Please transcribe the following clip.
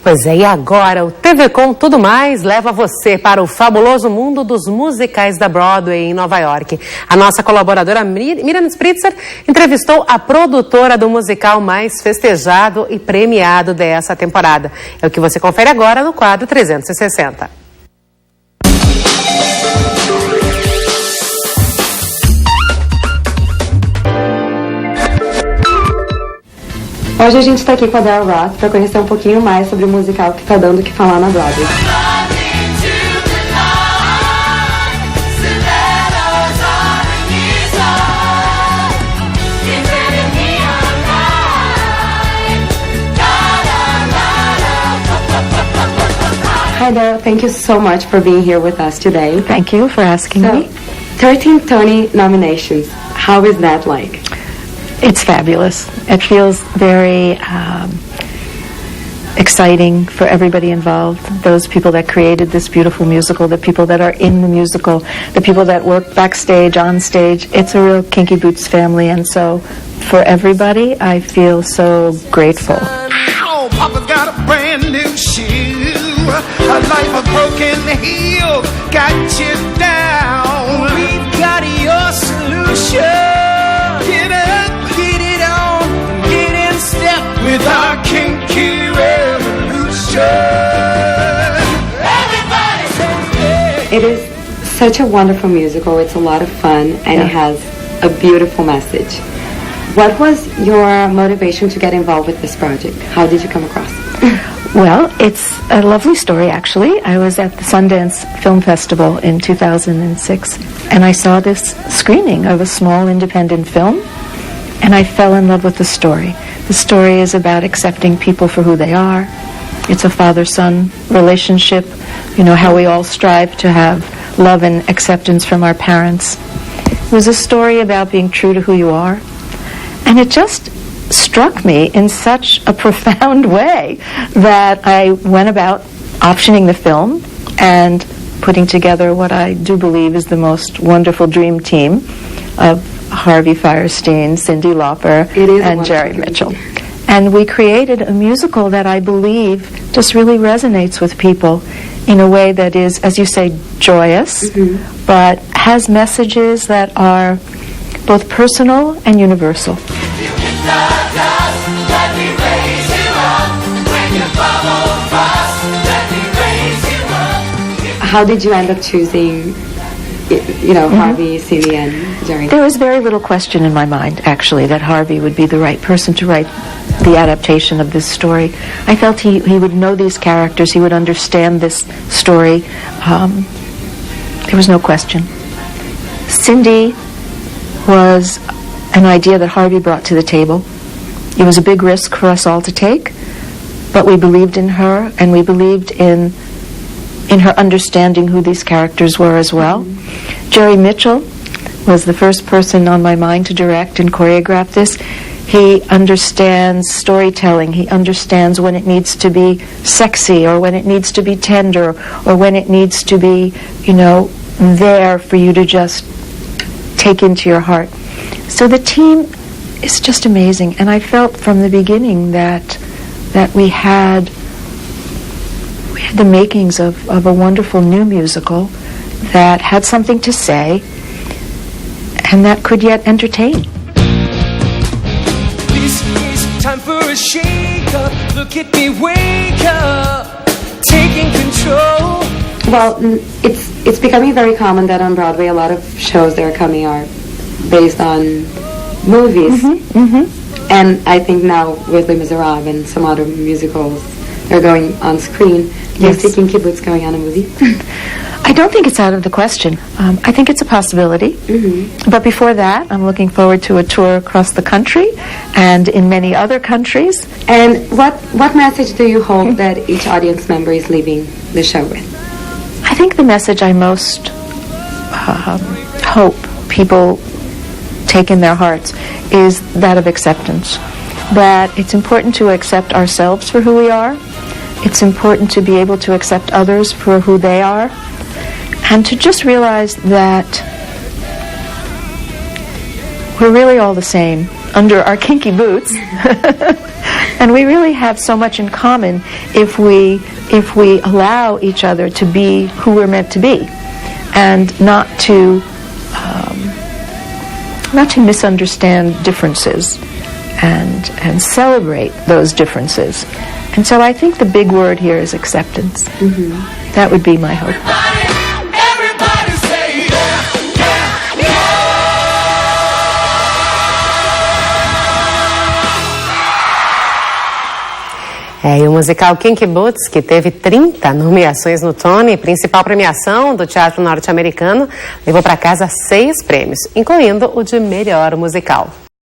Pois é, e agora o TVCOM Tudo Mais leva você para o fabuloso mundo dos musicais da Broadway em Nova York. A nossa colaboradora Miriam Spritzer entrevistou a produtora do musical mais festejado e premiado dessa temporada. É o que você confere agora no quadro 360. Hoje a gente está aqui com a Daryl Roth para conhecer um pouquinho mais sobre o musical que está dando o que falar na Broadway. Hi Daryl, thank you so much for being here with us today. Thank you for asking me. 13 Tony nominations. How is that like? It's fabulous. It feels very exciting for everybody involved. Those people that created this beautiful musical, the people that are in the musical, the people that work backstage, on stage. It's a real Kinky Boots family, and so for everybody, I feel so grateful. Oh, Papa's got a brand new shoe. A life of broken heels got you down. We've got your solution. With our kinky revolution. Everybody says it is such a wonderful musical. It's a lot of fun, and it has a beautiful message. What was your motivation to get involved with this project? How did you come across it? Well, it's a lovely story, actually. I was at the Sundance Film Festival in 2006, and I saw this screening of a small independent film, and I fell in love with the story. The story is about accepting people for who they are. It's a father-son relationship, you know, how we all strive to have love and acceptance from our parents. It was a story about being true to who you are. And it just struck me in such a profound way that I went about optioning the film and putting together what I do believe is the most wonderful dream team of Harvey Fierstein, Cyndi Lauper, and Jerry Mitchell. And we created a musical that I believe just really resonates with people in a way that is, as you say, joyous, but has messages that are both personal and universal. How did you end up choosing, Harvey, Cyndi, and Jerry? There was very little question in my mind, actually, that Harvey would be the right person to write the adaptation of this story. I felt he would know these characters, he would understand this story. There was no question. Cyndi was an idea that Harvey brought to the table. It was a big risk for us all to take, but we believed in her, and we believed in her understanding who these characters were as well. Jerry Mitchell was the first person on my mind to direct and choreograph this. He understands storytelling. He understands when it needs to be sexy, or when it needs to be tender, or when it needs to be, there for you to just take into your heart. So the team is just amazing, and I felt from the beginning that we had the makings of a wonderful new musical that had something to say and that could yet entertain. This is time for a shake-up. Look at me, wake up, taking control. Well, it's becoming very common that on Broadway a lot of shows that are coming are based on movies. And I think now with Les Miserables and some other musicals are going on screen. Do you see Kinky Boots going on a movie? I don't think it's out of the question. I think it's a possibility. But before that, I'm looking forward to a tour across the country and in many other countries. And what message do you hope that each audience member is leaving the show with? I think the message I most hope people take in their hearts is that of acceptance. That it's important to accept ourselves for who we are. It's important to be able to accept others for who they are. And to just realize that we're really all the same under our kinky boots. And we really have so much in common if we allow each other to be who we're meant to be, and not to misunderstand differences, and celebrate those differences. And so I think the big word here is acceptance. That would be my hope. Everybody say yeah, yeah, E o musical Kinky Boots, que teve 30 nomeações no Tony, principal premiação do teatro norte-americano, levou para casa 6 prêmios, incluindo o de melhor musical.